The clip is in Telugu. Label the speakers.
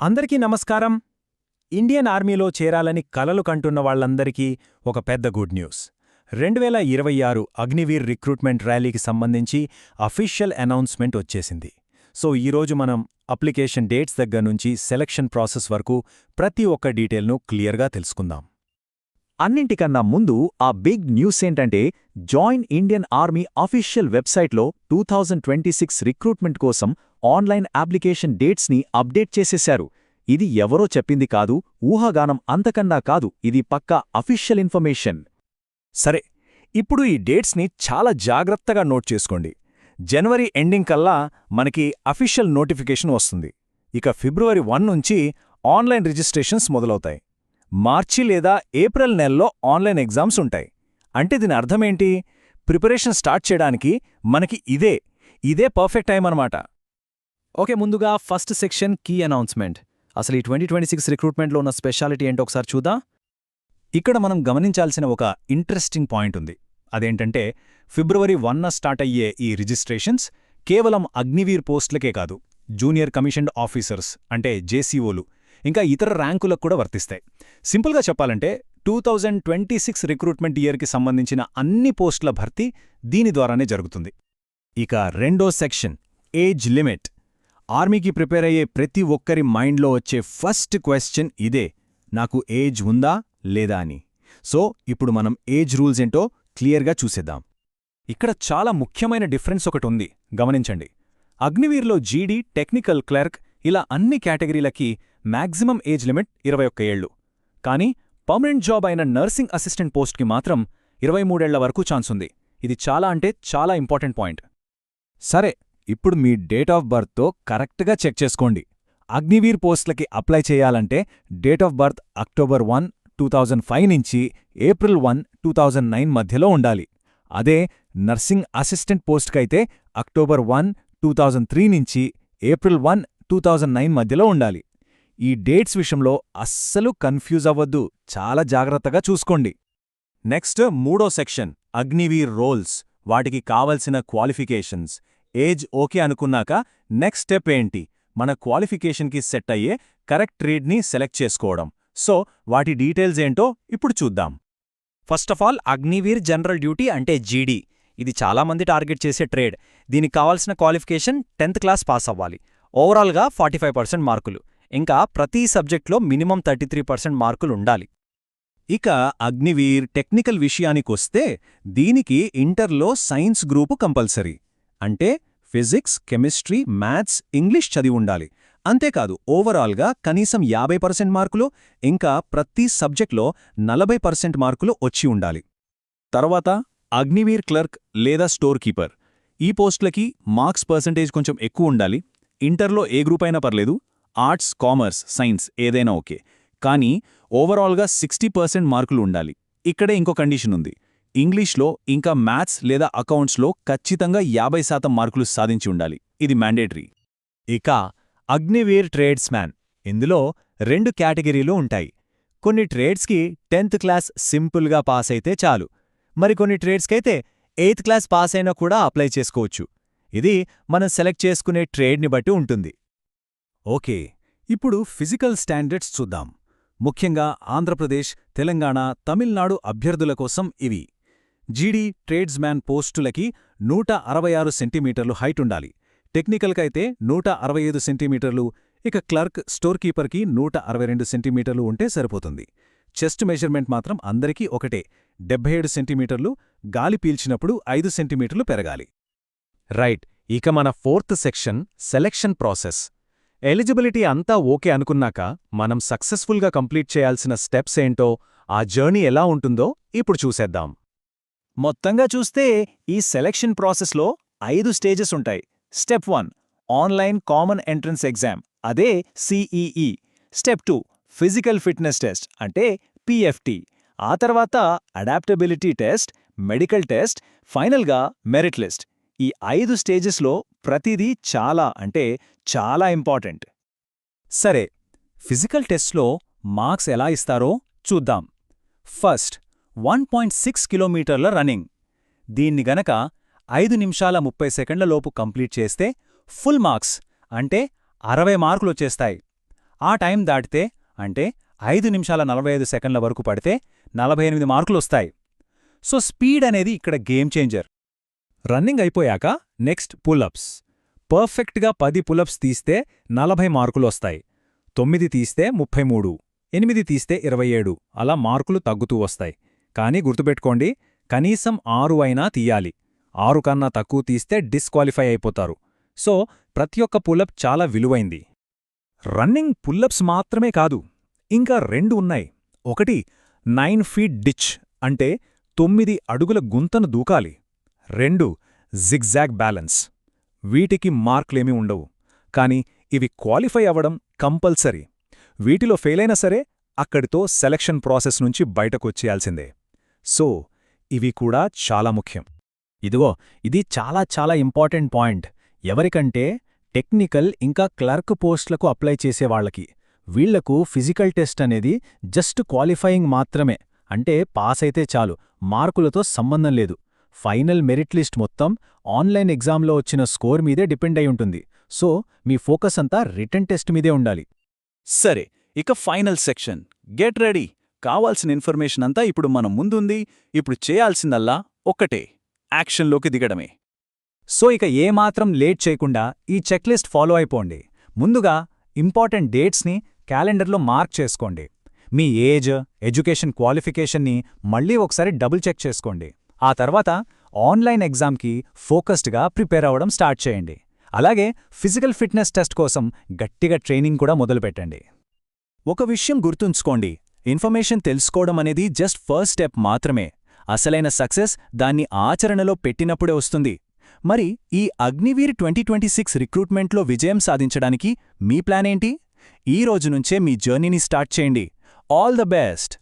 Speaker 1: అందరికీ నమస్కారం. ఇండియన్ ఆర్మీలో చేరాలని కలలు కంటున్న వాళ్లందరికీ ఒక పెద్ద గుడ్ న్యూస్. 2026 అగ్నివీర్ రిక్రూట్మెంట్ ర్యాలీకి సంబంధించి అఫీషియల్ అనౌన్స్మెంట్ వచ్చేసింది. సో ఈరోజు మనం అప్లికేషన్ డేట్స్ దగ్గర్నుంచి సెలక్షన్ ప్రాసెస్ వరకు ప్రతి ఒక్క డీటెయిల్ను క్లియర్గా తెలుసుకుందాం.
Speaker 2: అన్నింటికన్నా ముందు ఆ బిగ్ న్యూస్ ఏంటంటే జాయిన్ ఇండియన్ ఆర్మీ అఫీషియల్ వెబ్సైట్లో 2026 రిక్రూట్మెంట్ కోసం ఆన్లైన్ అప్లికేషన్ డేట్స్ని అప్డేట్ చేసేశారు. ఇది ఎవరో చెప్పింది కాదు, ఊహాగానం అంతకన్నా కాదు, ఇది పక్కా అఫీషియల్ ఇన్ఫర్మేషన్.
Speaker 1: సరే, ఇప్పుడు ఈ డేట్స్ని చాలా జాగ్రత్తగా నోట్ చేసుకోండి. జనవరి ఎండింగ్ కల్లా మనకి అఫీషియల్ నోటిఫికేషన్ వస్తుంది. ఇక ఫిబ్రవరి 1 నుంచి ఆన్లైన్ రిజిస్ట్రేషన్స్ మొదలవుతాయి. మార్చి లేదా ఏప్రిల్ నెలలో ఆన్లైన్ ఎగ్జామ్స్ ఉంటాయి. అంటే దీని అర్థమేంటి? ప్రిపరేషన్ స్టార్ట్ చేయడానికి మనకి ఇదే పర్ఫెక్ట్ టైం అన్నమాట. ఓకే, ముందుగా ఫస్ట్ సెక్షన్ కీ అనౌన్స్మెంట్. అసలు ఈ 2026 రిక్రూట్మెంట్లో ఉన్న స్పెషాలిటీ ఏంటో ఒకసారి చూద్దాం. ఇక్కడ మనం గమనించాల్సిన ఒక ఇంట్రెస్టింగ్ పాయింట్ ఉంది. అదేంటంటే ఫిబ్రవరి 1న స్టార్ట్ అయ్యే ఈ రిజిస్ట్రేషన్స్ కేవలం అగ్నివీర్ పోస్టులకే కాదు, జూనియర్ కమిషన్డ్ ఆఫీసర్స్ అంటే జేసీఓలు ఇంకా ఇతర ర్యాంకులకు కూడా వర్తిస్తాయి. సింపుల్గా చెప్పాలంటే 2026 రిక్రూట్మెంట్ ఇయర్కి సంబంధించిన అన్ని పోస్టుల భర్తీ దీని ద్వారానే జరుగుతుంది. ఇక రెండో సెక్షన్ ఏజ్ లిమిట్. ఆర్మీకి ప్రిపేర్ అయ్యే ప్రతి ఒక్కరి మైండ్లో వచ్చే ఫస్ట్ క్వశ్చన్ ఇదే, నాకు ఏజ్ ఉందా లేదా అని. సో ఇప్పుడు మనం ఏజ్ రూల్స్ ఏంటో క్లియర్గా చూసేద్దాం. ఇక్కడ చాలా ముఖ్యమైన డిఫరెన్స్ ఒకటి ఉంది, గమనించండి. అగ్నివీర్లో జీడీ, టెక్నికల్ క్లర్క్ ఇలా అన్ని కేటగిరీలకి మ్యాక్సిమం ఏజ్ లిమిట్ 21 ఏళ్లు. కానీ పర్మనెంట్ జాబ్ అయిన నర్సింగ్ అసిస్టెంట్ పోస్ట్కి మాత్రం 23 ఏళ్ల వరకు ఛాన్స్ ఉంది. ఇది చాలా ఇంపార్టెంట్ పాయింట్. సరే, ఇప్పుడు మీ డేట్ ఆఫ్ బర్త్తో కరెక్ట్గా చెక్ చేసుకోండి. అగ్నివీర్ పోస్టులకి అప్లై చేయాలంటే డేట్ ఆఫ్ బర్త్ అక్టోబర్ 1, 2005 నుంచి ఏప్రిల్ 1, 2009 మధ్యలో ఉండాలి. అదే నర్సింగ్ అసిస్టెంట్ పోస్ట్కైతే అక్టోబర్ 1, 2003 నుంచి ఏప్రిల్ 1, 2009 మధ్యలో ఉండాలి. ఈ డేట్స్ విషయంలో అస్సలు కన్ఫ్యూజ్ అవ్వద్దు, చాలా జాగ్రత్తగా చూసుకోండి. నెక్స్ట్ మూడో సెక్షన్ అగ్నివీర్ రోల్స్, వాటికి కావలసిన క్వాలిఫికేషన్స్. ఏజ్ ఓకే అనుకున్నాక నెక్స్ట్ స్టెప్ ఏంటి? మన క్వాలిఫికేషన్కి సెట్ అయ్యే కరెక్ట్ ట్రేడ్ని సెలెక్ట్ చేసుకోవడం. సో వాటి డీటెయిల్స్ ఏంటో ఇప్పుడు చూద్దాం. First of all Agniveer general duty అంటే జీడీ. ఇది చాలామంది టార్గెట్ చేసే ట్రేడ్. దీనికి కావాల్సిన క్వాలిఫికేషన్ 10th క్లాస్ పాస్ అవ్వాలి. ఓవరాల్గా 45% మార్కులు. ఇంకా ప్రతి సబ్జెక్ట్లో మినిమం 33% మార్కులు ఉండాలి. ఇక అగ్నివీర్ టెక్నికల్ విషయానికొస్తే దీనికి ఇంటర్లో సైన్స్ గ్రూపు కంపల్సరీ. అంటే ఫిజిక్స్, కెమిస్ట్రీ, మ్యాథ్స్, ఇంగ్లీష్ చదివి ఉండాలి. అంతేకాదు ఓవరాల్గా కనీసం 50% మార్కులు, ఇంకా ప్రతి సబ్జెక్ట్లో 40% మార్కులు వచ్చి ఉండాలి. తర్వాత అగ్నివీర్ క్లర్క్ లేదా స్టోర్ కీపర్. ఈ పోస్టులకి మార్క్స్ పర్సంటేజ్ కొంచెం ఎక్కువ ఉండాలి. ఇంటర్లో ఏ గ్రూప్ అయినా పర్లేదు, ఆర్ట్స్, కామర్స్, సైన్స్ ఏదైనా ఓకే. కానీ ఓవరాల్గా 60% మార్కులు ఉండాలి. ఇక్కడే ఇంకో కండిషన్ ఉంది. ఇంగ్లీష్లో ఇంకా మ్యాథ్స్ లేదా అకౌంట్స్లో ఖచ్చితంగా 50% మార్కులు సాధించి ఉండాలి. ఇది మ్యాండేటరీ. ఇక అగ్నివీర్ ట్రేడ్స్ మ్యాన్. ఇందులో 2 కేటగిరీలు ఉంటాయి. కొన్ని ట్రేడ్స్కి 10th క్లాస్ సింపుల్గా పాస్ అయితే చాలు. మరికొన్ని ట్రేడ్స్కైతే 8th క్లాస్ పాస్ అయినా కూడా అప్లై చేసుకోవచ్చు. ఇది మనం సెలెక్ట్ చేసుకునే ట్రేడ్ని బట్టి ఉంటుంది. ఓకే, ఇప్పుడు ఫిజికల్ స్టాండర్డ్స్ చూద్దాం. ముఖ్యంగా ఆంధ్రప్రదేశ్, తెలంగాణ, తమిళనాడు అభ్యర్థుల కోసం ఇవి. జీడీ ట్రేడ్స్మ్యాన్ పోస్టులకి 166 సెంటీమీటర్లు హైట్ ఉండాలి. టెక్నికల్కైతే 165 సెంటీమీటర్లు. ఇక క్లర్క్, స్టోర్ కీపర్కి 162 సెంటీమీటర్లు ఉంటే సరిపోతుంది. చెస్ట్ మెజర్మెంట్ మాత్రం అందరికీ ఒకటే, 77 సెంటీమీటర్లు. గాలి పీల్చినప్పుడు 5 సెంటీమీటర్లు పెరగాలి. రైట్, ఇక మన 4th section selection process. Eligibility అంతా ఓకే అనుకున్నాక మనం సక్సెస్ఫుల్గా కంప్లీట్ చేయాల్సిన స్టెప్స్ ఏంటో, ఆ జర్నీ ఎలా ఉంటుందో ఇప్పుడు చూసేద్దాం. మొత్తంగా చూస్తే ఈ సెలెక్షన్ ప్రాసెస్లో 5 స్టేజెస్ ఉంటాయి. Step 1 online common entrance exam, అదే CEE. Step 2 physical fitness test అంటే PFT. ఆ తర్వాత అడాప్టబిలిటీ టెస్ట్, మెడికల్ టెస్ట్, ఫైనల్గా మెరిట్ లిస్ట్. ఈ 5 స్టేజెస్లో ప్రతిదీ చాలా ఇంపార్టెంట్. సరే, ఫిజికల్ టెస్ట్లో మార్క్స్ ఎలా ఇస్తారో చూద్దాం. ఫస్ట్ 1.6 కిలోమీటర్ల రన్నింగ్. దీన్ని గనక 5 నిమిషాల 30 సెకండ్ల లోపు కంప్లీట్ చేస్తే ఫుల్ మార్క్స్ అంటే 60 మార్కులొచ్చేస్తాయి.
Speaker 3: ఆ టైం దాటితే అంటే 5 నిమిషాల 45 సెకండ్ల వరకు పడితే 48 మార్కులొస్తాయి. సో స్పీడ్ అనేది ఇక్కడ గేమ్ చేంజర్.
Speaker 1: రన్నింగ్ అయిపోయాక నెక్స్ట్ పుల్అప్స్. పర్ఫెక్ట్గా 10 పుల్అప్స్ తీస్తే 40 మార్కులొస్తాయి. 9 తీస్తే 33, 8 తీస్తే 27 అలా మార్కులు తగ్గుతూ వస్తాయి. కానీ గుర్తుపెట్టుకోండి, కనీసం 6 అయినా తీయాలి. 6 కన్నా తక్కువ తీస్తే డిస్క్వాలిఫై అయిపోతారు. సో ప్రతి ఒక్క పుల్అప్ చాలా విలువైంది. రన్నింగ్ పుల్అప్స్ మాత్రమే కాదు, ఇంకా 2 ఉన్నాయి. ఒకటి 9 ఫీట్ డిచ్ అంటే 9 అడుగుల గుంతను దూకాలి. 2 జిగ్జాగ్ బ్యాలెన్స్. వీటికి మార్కులేమీ ఉండవు, కానీ ఇవి క్వాలిఫై అవ్వడం కంపల్సరీ. వీటిలో ఫెయిలైనా సరే అక్కడితో సెలక్షన్ ప్రాసెస్ నుంచి బయటకొచ్చేయాల్సిందే. సో ఇవి కూడా చాలా ముఖ్యం.
Speaker 2: ఇదిగో ఇది చాలా చాలా ఇంపార్టెంట్ పాయింట్. ఎవరికంటే టెక్నికల్ ఇంకా క్లర్క్ పోస్టులకు అప్లై చేసేవాళ్లకి. వీళ్లకు ఫిజికల్ టెస్ట్ అనేది జస్ట్ క్వాలిఫైయింగ్ మాత్రమే. అంటే పాస్ అయితే చాలు, మార్కులతో సంబంధం లేదు. ఫైనల్ మెరిట్ లిస్ట్ మొత్తం ఆన్లైన్ ఎగ్జామ్లో వచ్చిన స్కోర్ మీదే డిపెండ్ అయి ఉంటుంది. సో మీ ఫోకస్ అంతా రిటన్ టెస్ట్ మీదే ఉండాలి.
Speaker 3: సరే, ఇక ఫైనల్ సెక్షన్. Get ready. కావాల్సిన ఇన్ఫర్మేషన్ అంతా ఇప్పుడు మనం ముందుంది. ఇప్పుడు చేయాల్సిందల్లా ఒక్కటే, యాక్షన్లోకి దిగడమే.
Speaker 1: సో ఇక ఏమాత్రం లేట్ చేయకుండా ఈ చెక్లిస్ట్ ఫాలో అయిపోండి. ముందుగా ఇంపార్టెంట్ డేట్స్ని క్యాలెండర్లో మార్క్ చేసుకోండి. మీ ఏజ్, ఎడ్యుకేషన్ క్వాలిఫికేషన్ని మళ్ళీ ఒకసారి డబుల్ చెక్ చేసుకోండి. ఆ తర్వాత ఆన్లైన్ ఎగ్జామ్కి ఫోకస్డ్గా ప్రిపేర్ అవ్వడం స్టార్ట్ చేయండి. అలాగే ఫిజికల్ ఫిట్నెస్ టెస్ట్ కోసం గట్టిగా ట్రైనింగ్ కూడా మొదలుపెట్టండి. ఒక విషయం గుర్తుంచుకోండి, ఇన్ఫర్మేషన్ తెలుసుకోవడం అనేది జస్ట్ ఫస్ట్ స్టెప్ మాత్రమే. అసలైన సక్సెస్ దాన్ని ఆచరణలో పెట్టినప్పుడే వస్తుంది. మరి ఈ అగ్నివీర్ 2026 రిక్రూట్మెంట్లో విజయం సాధించడానికి మీ ప్లాన్ ఏంటి? ఈ రోజు నుంచే మీ జర్నీని స్టార్ట్ చేయండి. All the best.